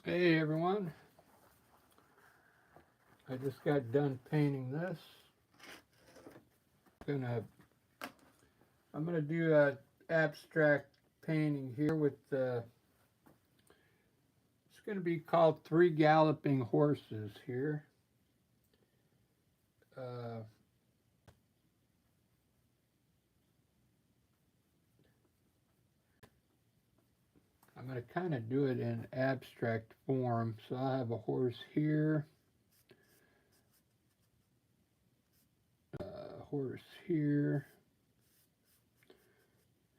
Hey everyone, I just got done painting this. Gonna, I'm gonna do a abstract painting here with it's gonna be called Three Galloping Horses here. Uh, I'm gonna kind of do it in abstract form. So I have a horse here, a horse here,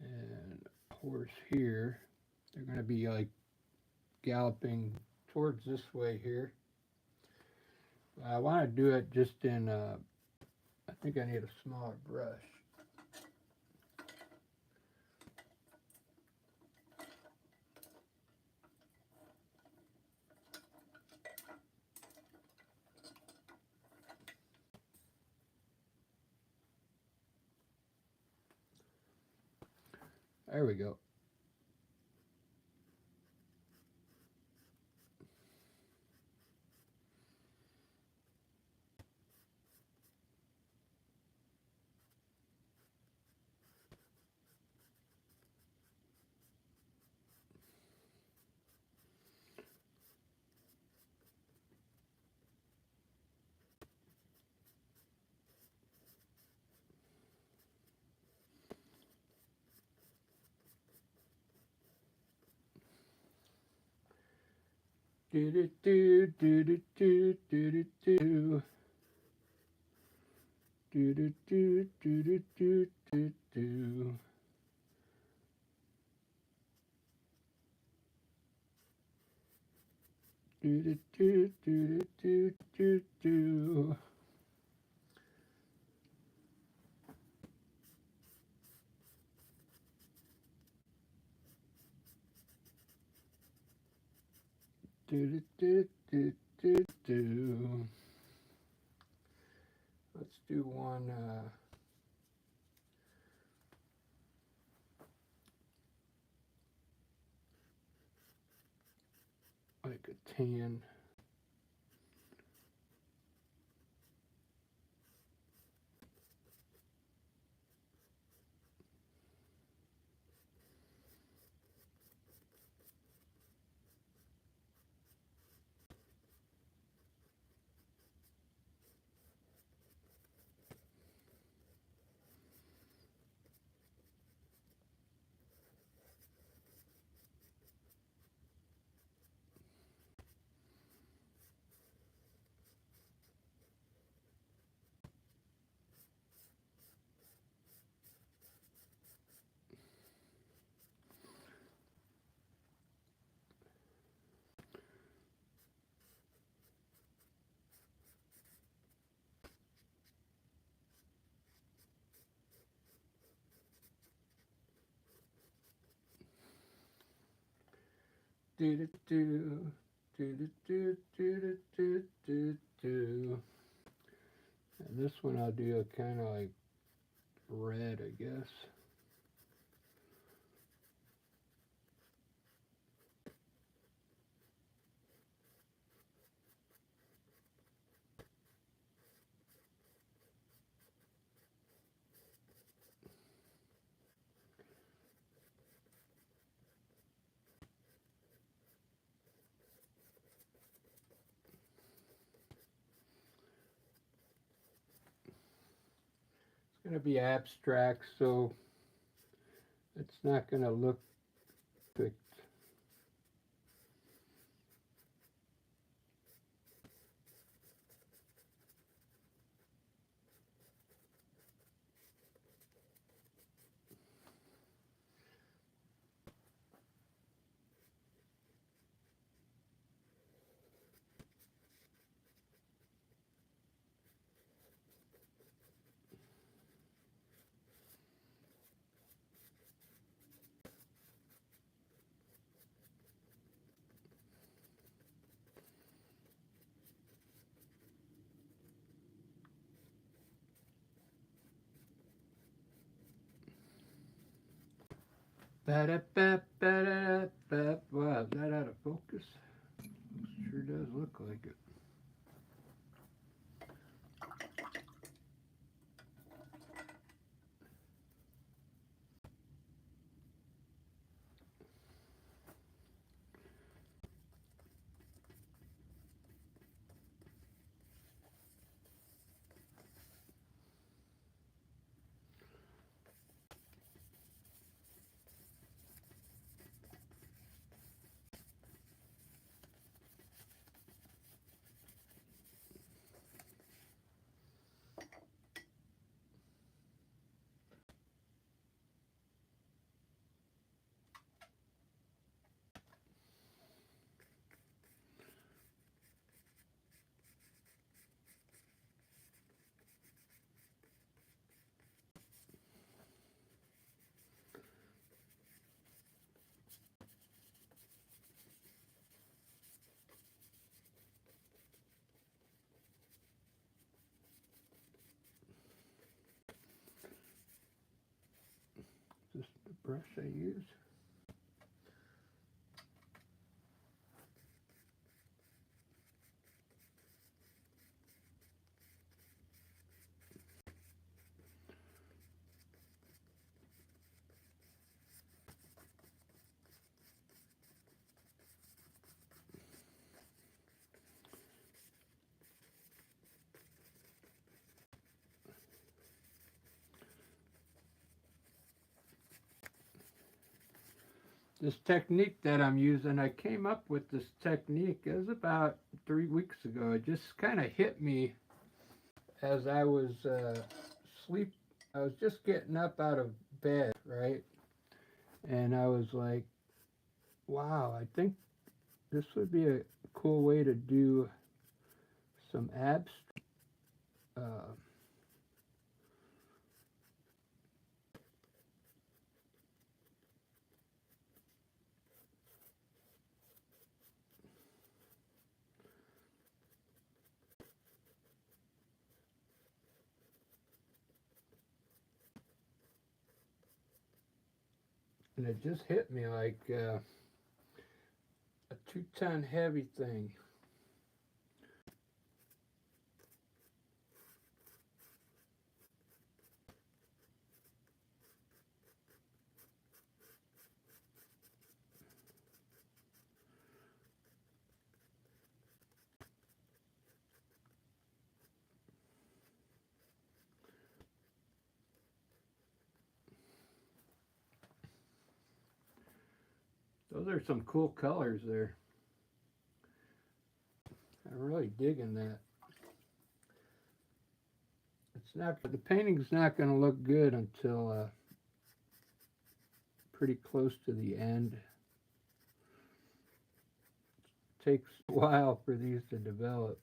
and a horse here. They're gonna be like galloping towards this way here. I want to do it just in, I think I need a smaller brush. There we go. Do do do do do do do do do do do do do do do do. Do do do do do do do. Do do do do do. Let's do one like a tan. Do do do do do do do do do. And this one I'll do a kind of like red, I guess. It's going to be abstract, so it's not going to look perfect. Wow, is that out of focus? Sure does look like it. Is this the brush I use? This technique that I'm using, I came up with this technique, it was about 3 weeks ago. It just kind of hit me as I was sleep. I was just getting up out of bed, right? And I was like, wow, I think this would be a cool way to do some abs. Uh, and it just hit me like a 2-ton heavy thing. Those are some cool colors there. I'm really digging that. It's not, the painting's not going to look good until pretty close to the end. It takes a while for these to develop.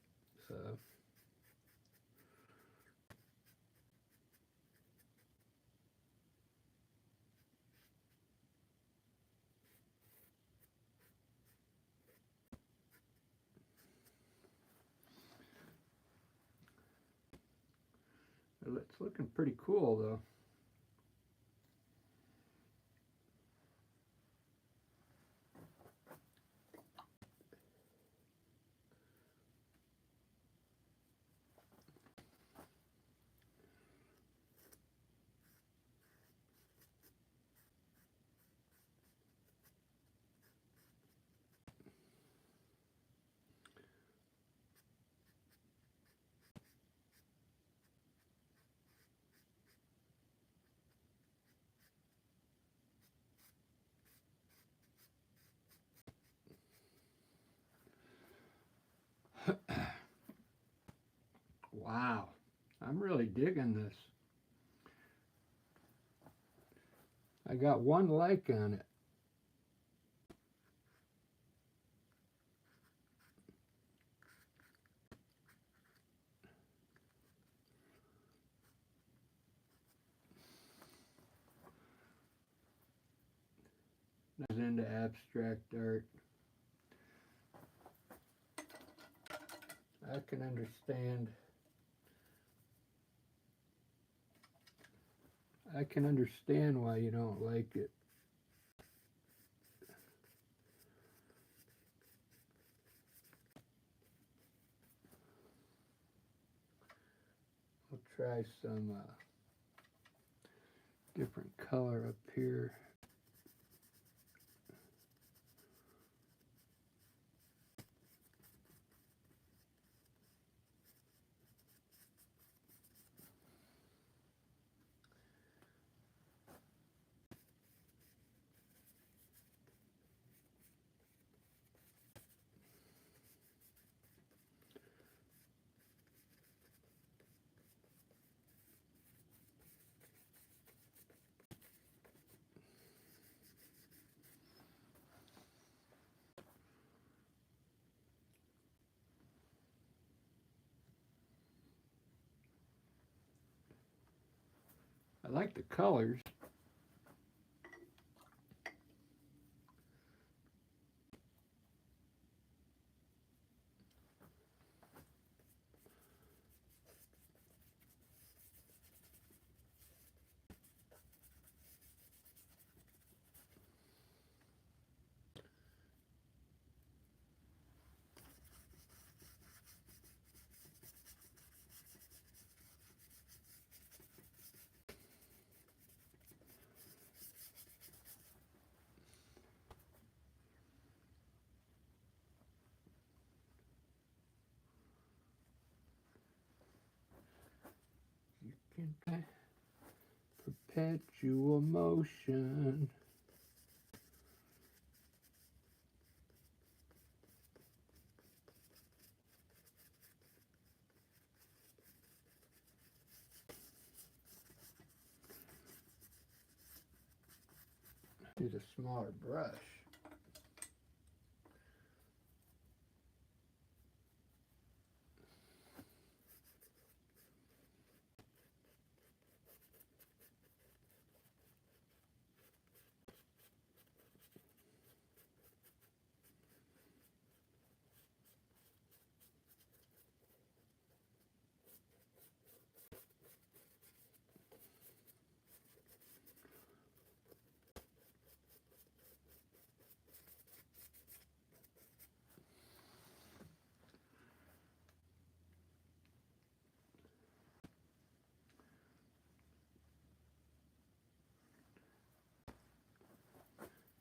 It's looking pretty cool though. Wow, I'm really digging this. I got 1 like on it. I was into abstract art. I can understand. I can understand why you don't like it. I'll try some different color up here. I like the colors. You can perpetual motion. Use a smaller brush.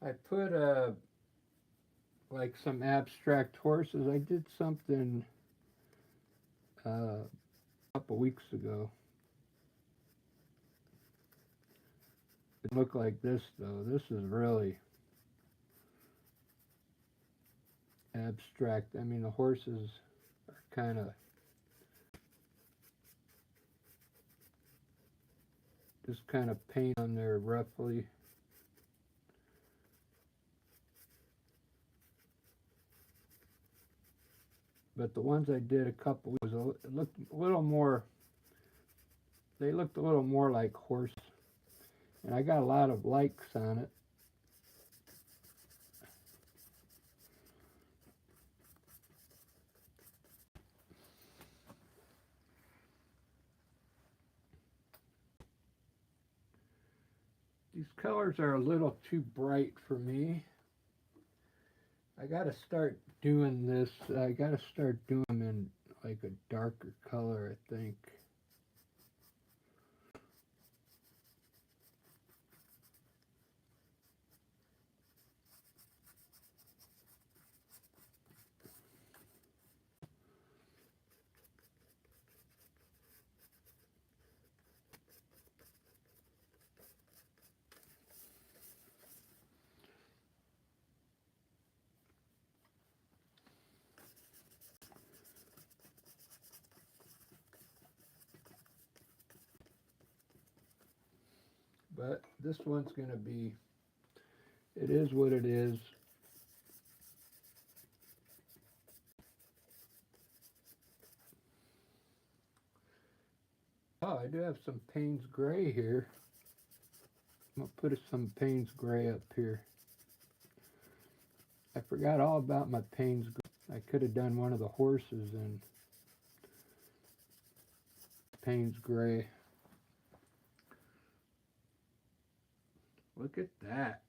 I put like some abstract horses. I did something a couple weeks ago. It looked like this though. This is really abstract. I mean, the horses are kind of just kind of paint on there roughly. But the ones I did a couple weeks ago, it looked a little more, they looked a little more like horse. And I got a lot of likes on it. These colors are a little too bright for me. I gotta start doing this. I gotta start doing them in like a darker color, I think. But this one's gonna be, it is what it is. Oh, I do have some Payne's Gray here. I'm gonna put some Payne's Gray up here. I forgot all about my Payne's Gray. I could have done one of the horses in Payne's Gray. Look at that.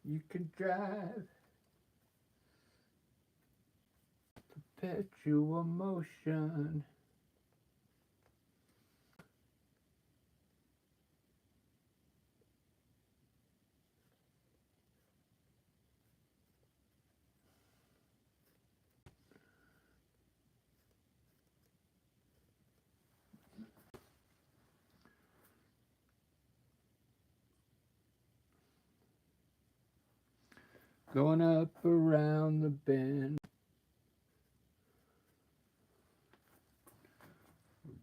You can drive perpetual motion. Going up around the bend.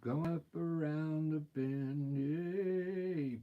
Going up around the bend. Yay.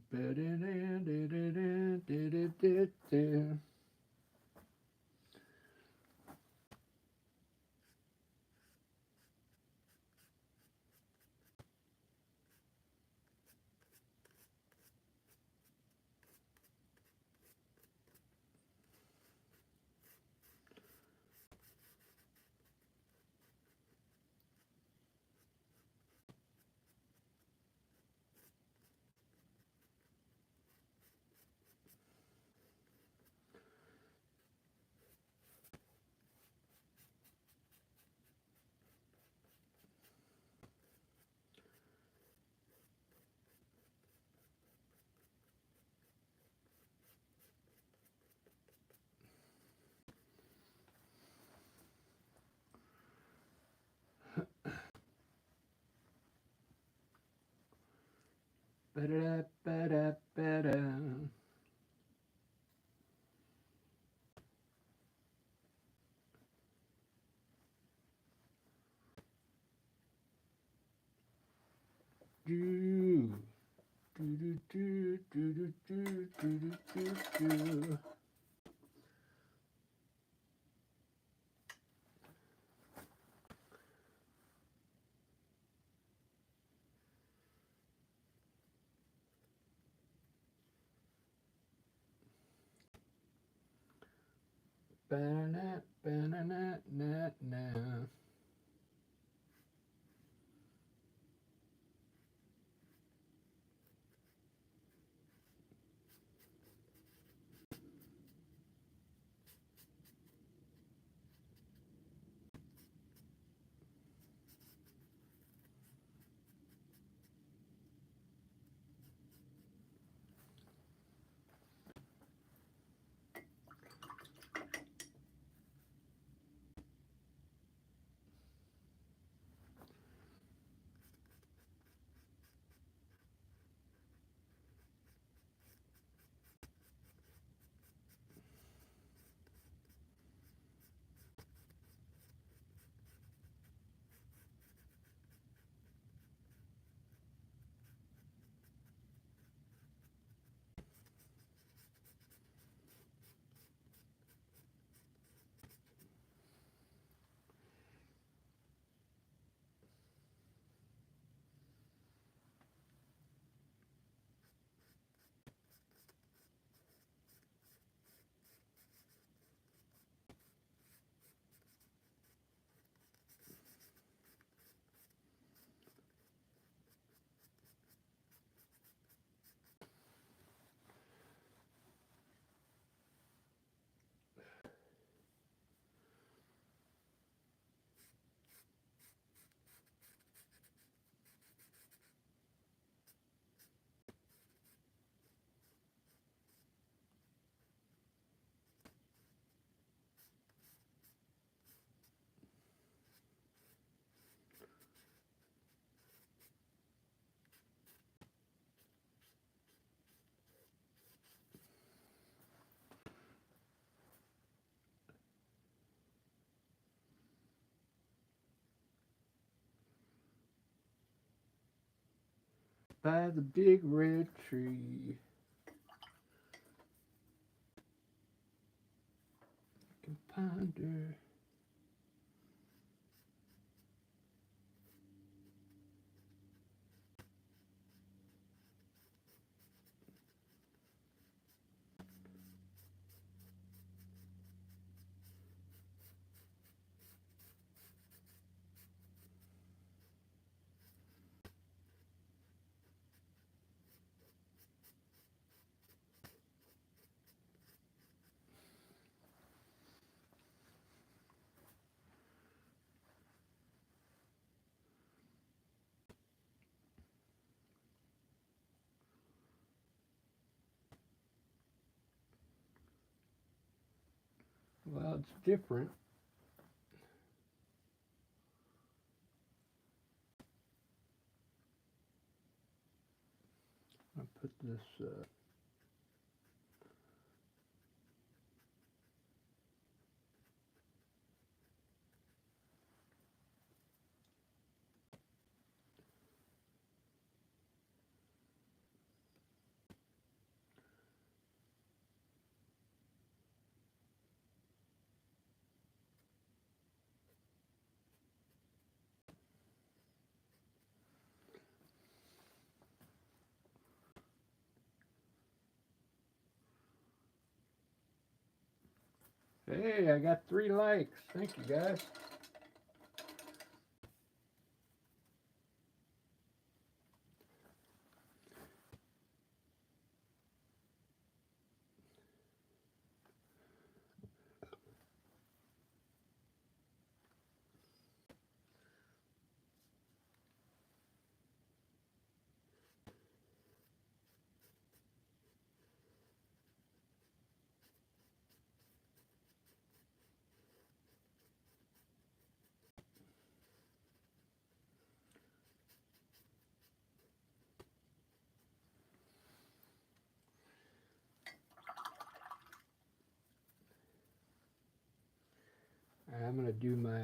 Ba-da-ba-da-ba-da. Do. Do do do do do do do do do. Ba-na, ba-na-na, na, na. By the big red tree. Can ponder. Well, it's different. I'll put this Hey, I got 3 likes. Thank you, guys. I'm going to do my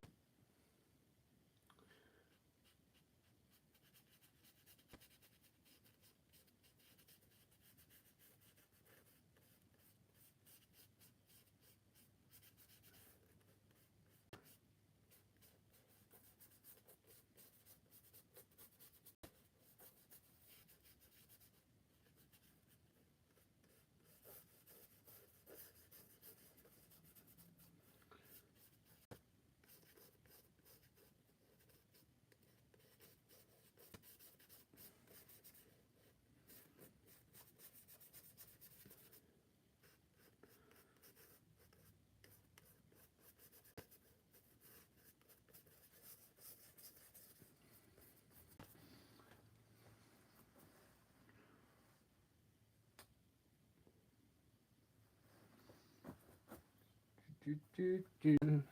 do.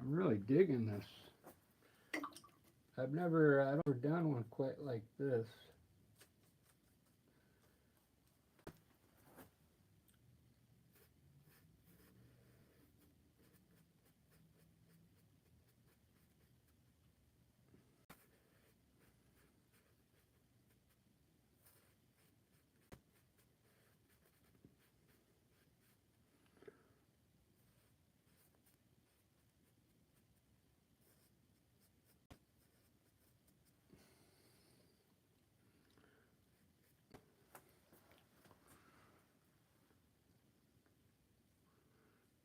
I'm really digging this. I've never done one quite like this.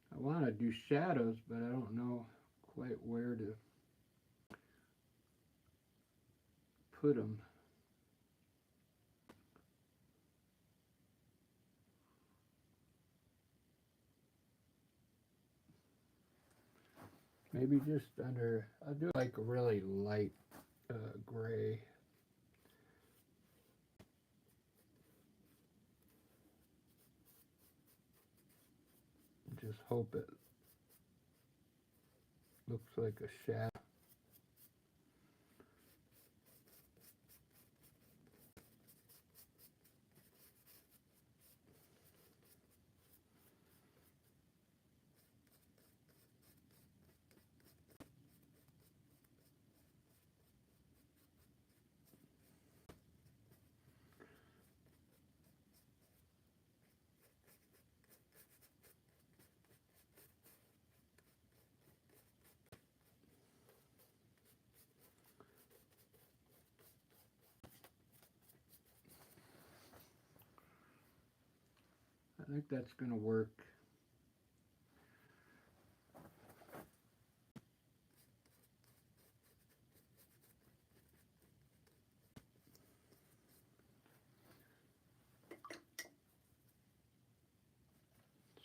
I want to do shadows, but I don't know quite where to put them. Maybe just under, I'll do like a really light gray. Just hope it looks like a shadow. I think that's going to work.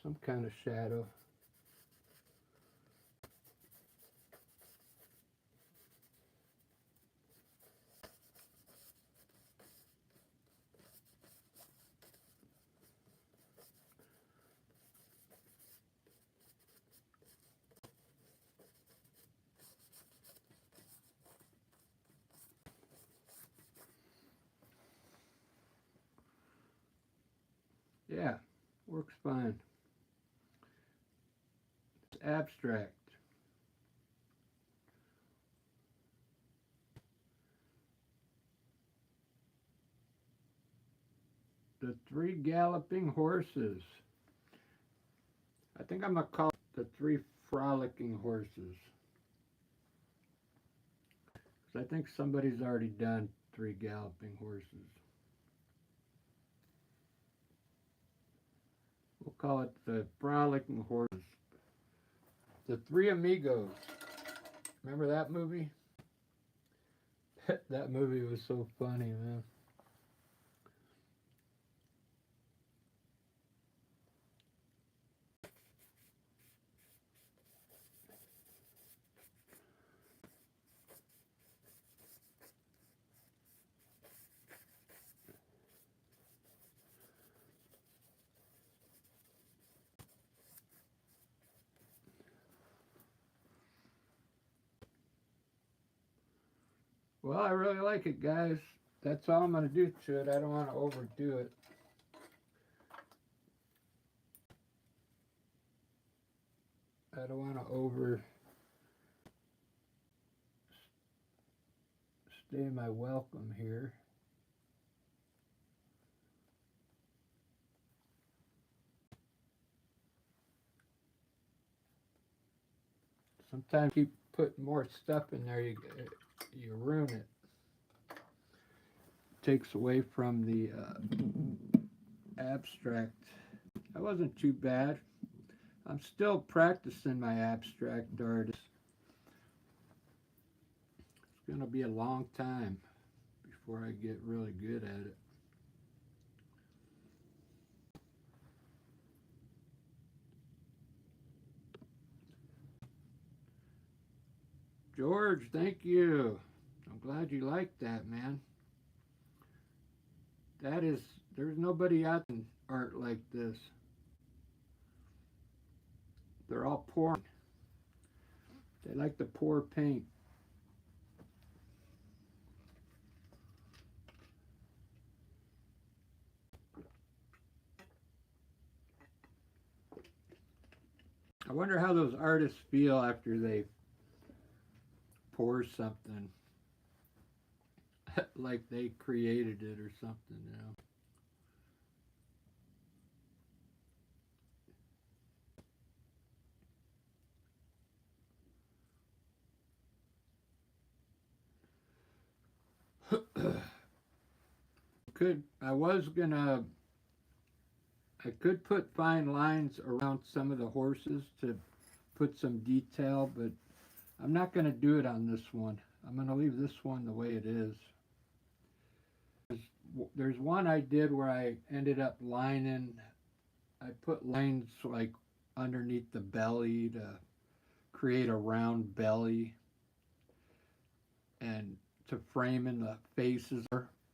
Some kind of shadow. Yeah, works fine. It's abstract. The three galloping horses. I think I'm going to call it the three frolicking horses. Because I think somebody's already done three galloping horses. We'll call it the frolicking horses. The Three Amigos. Remember that movie? That movie was so funny, man. Well, I really like it, guys. That's all I'm going to do to it. I don't want to overdo it. I don't want to overstay my welcome here. Sometimes you put more stuff in there, you ruin it. Takes away from the abstract. That wasn't too bad. I'm still practicing my abstract art. It's going to be a long time before I get really good at it. George, thank you. I'm glad you liked that, man. There's nobody out in art like this. They're all pouring. They like to pour paint. I wonder how those artists feel after they pour something like they created it or something, you know. I could put fine lines around some of the horses to put some detail, but I'm not gonna do it on this one. I'm gonna leave this one the way it is. There's one I did where I ended up lining. I put lines like underneath the belly to create a round belly and to frame in the faces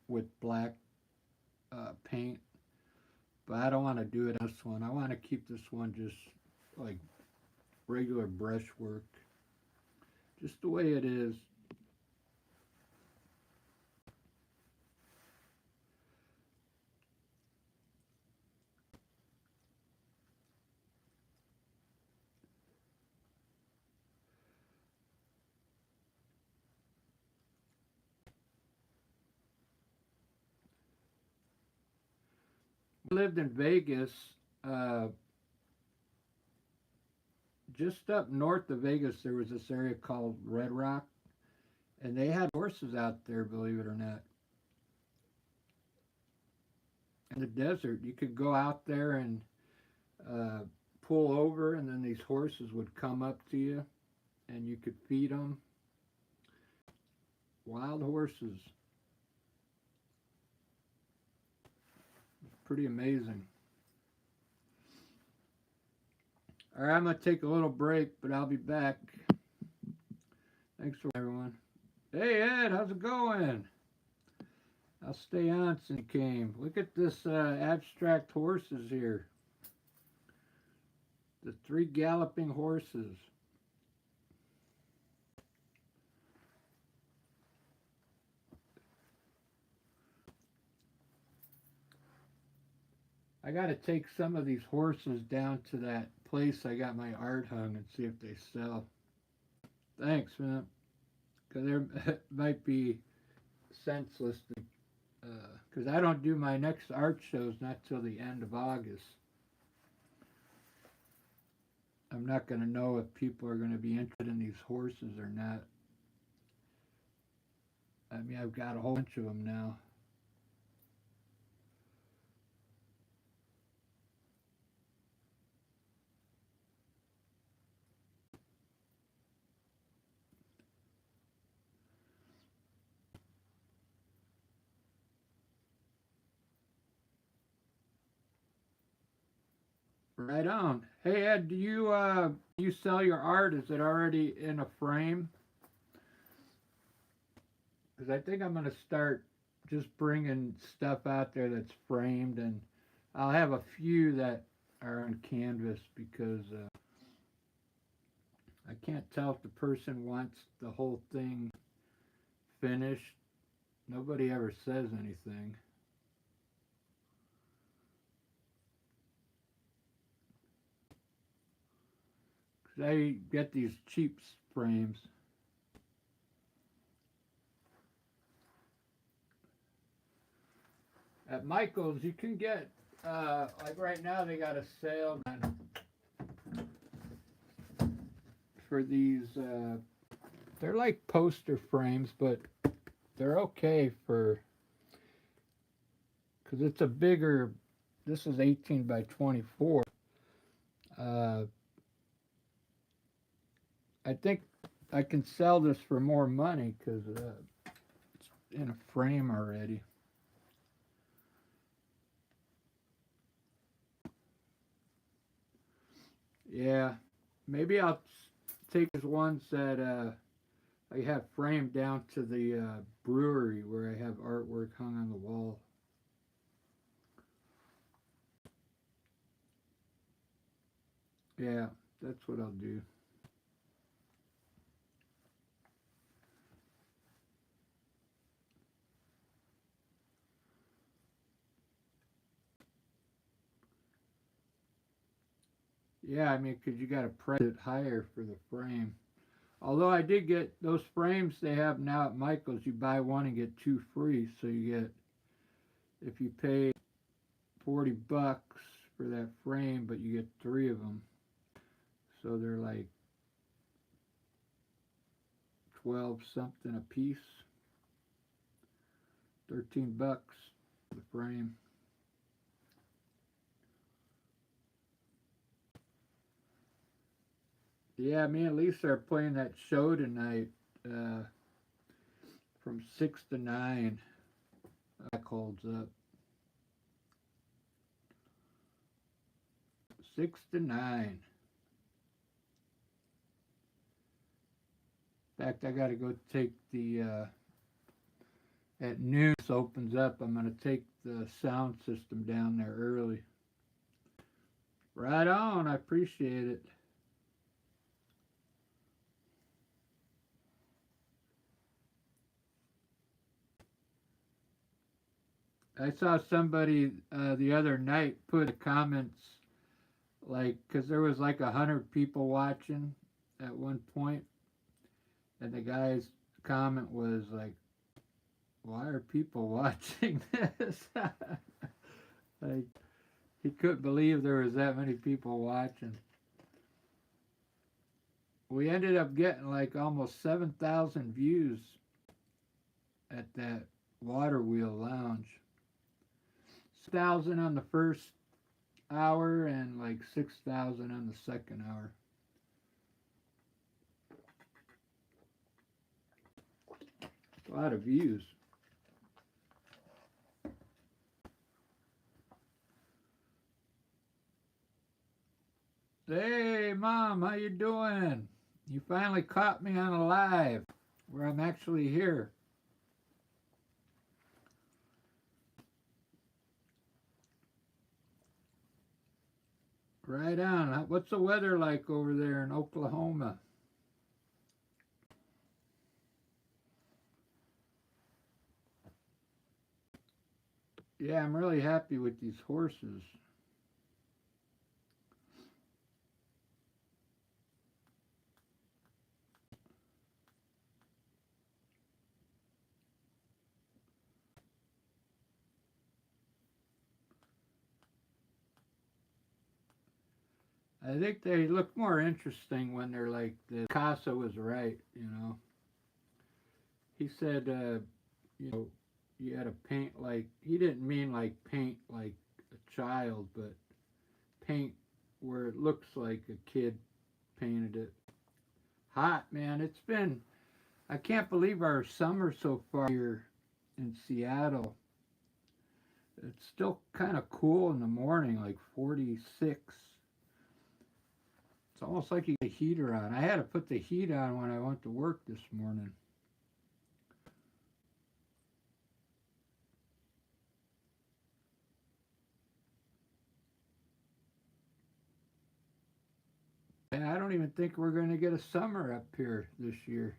with black paint. But I don't want to do it on this one. I want to keep this one just like regular brushwork, just the way it is. I lived in Vegas, uh, just up north of Vegas. There was this area called Red Rock, and they had horses out there, believe it or not. In the desert, you could go out there and uh, pull over, and then these horses would come up to you, and you could feed them. Wild horses. It's pretty amazing. All right, I'm going to take a little break, but I'll be back. Thanks for everyone. Hey, Ed, how's it going? I'll stay on since you came. Look at this abstract horses here. The 3 galloping horses. I got to take some of these horses down to that place I got my art hung and see if they sell. Thanks, man. Because there might be senseless. Because I don't do my next art shows not till the end of August. I'm not going to know if people are going to be interested in these horses or not. I mean, I've got a whole bunch of them now. Right on. Hey Ed, do you sell your art? Is it already in a frame? Because I think I'm going to start just bringing stuff out there that's framed, and I'll have a few that are on canvas because I can't tell if the person wants the whole thing finished. Nobody ever says anything. Because I get these cheap frames. At Michael's, you can get, like right now, they got a sale for these. They're like poster frames, but they're okay for, because it's a bigger, this is 18 by 24. I think I can sell this for more money because it's in a frame already. Yeah, maybe I'll take those ones that I have framed down to the brewery where I have artwork hung on the wall. Yeah, that's what I'll do. Yeah, I mean, because you got to price it higher for the frame. Although I did get those frames they have now at Michael's, you buy one and get two free. So you get, if you pay $40 for that frame, but you get three of them. So they're like 12 something a piece. $13 the frame. Yeah, me and Lisa are playing that show tonight uh, from 6 to 9. That holds up. 6 to 9. In fact, I got to go take the, at noon, this opens up. I'm going to take the sound system down there early. Right on. I appreciate it. I saw somebody the other night put the comments like, because there was like 100 people watching at one point, and the guy's comment was like, "Why are people watching this?" Like, he couldn't believe there was that many people watching. We ended up getting like almost 7,000 views at that Water Wheel Lounge. 6,000 on the first hour and like 6,000 on the second hour. A lot of views. Hey, Mom, how you doing? You finally caught me on a live where I'm actually here. Right on. What's the weather like over there in Oklahoma? Yeah, I'm really happy with these horses. I think they look more interesting when they're like the Picasso was right, you know. He said, you know, you had to paint like, he didn't mean like paint like a child, but paint where it looks like a kid painted it. Hot, man. It's been, I can't believe our summer so far here in Seattle. It's still kind of cool in the morning, like 46. It's almost like you get a heater on. I had to put the heat on when I went to work this morning. And I don't even think we're going to get a summer up here this year.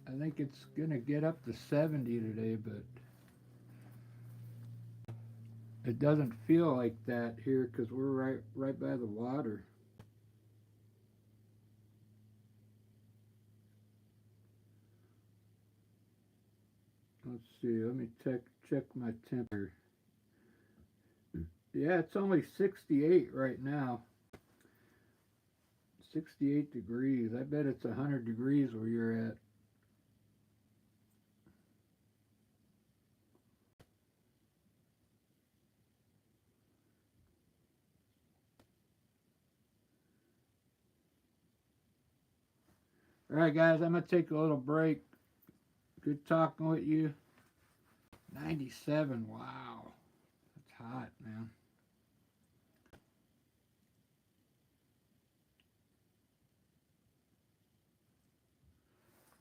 I think it's going to get up to 70 today, but it doesn't feel like that here because we're right by the water. Let's see. Let me check my temperature. Yeah, it's only 68 right now. 68 degrees. I bet it's 100 degrees where you're at. All right, guys, I'm going to take a little break. Good talking with you. 97. Wow. That's hot, man.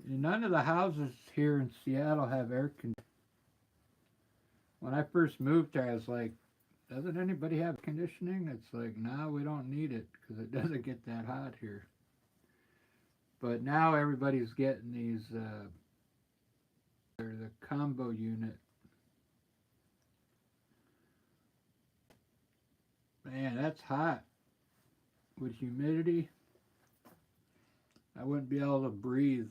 None of the houses here in Seattle have air conditioning. When I first moved there, I was like, doesn't anybody have conditioning? It's like, no, we don't need it because it doesn't get that hot here. But now everybody's getting these, they're the combo unit. Man, that's hot. With humidity, I wouldn't be able to breathe.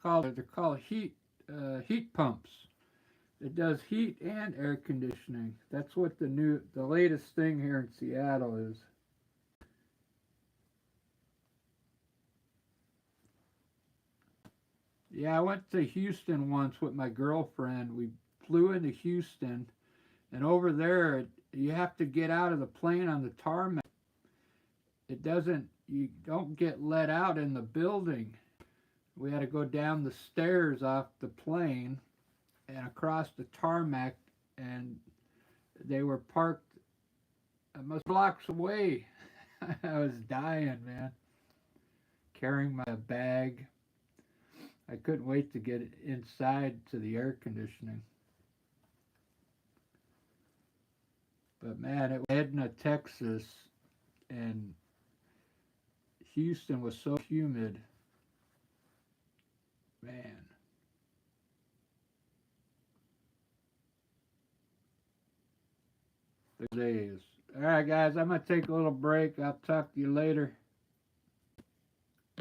They're called heat pumps. It does heat and air conditioning. That's what the latest thing here in Seattle is. Yeah, I went to Houston once with my girlfriend. We flew into Houston, and over there, you have to get out of the plane on the tarmac. You don't get let out in the building. We had to go down the stairs off the plane and across the tarmac, and they were parked almost blocks away. I was dying, man. Carrying my bag. I couldn't wait to get inside to the air conditioning. But man, it was Edna, Texas, and Houston was so humid. Man. The days. All right, guys, I'm going to take a little break. I'll talk to you later.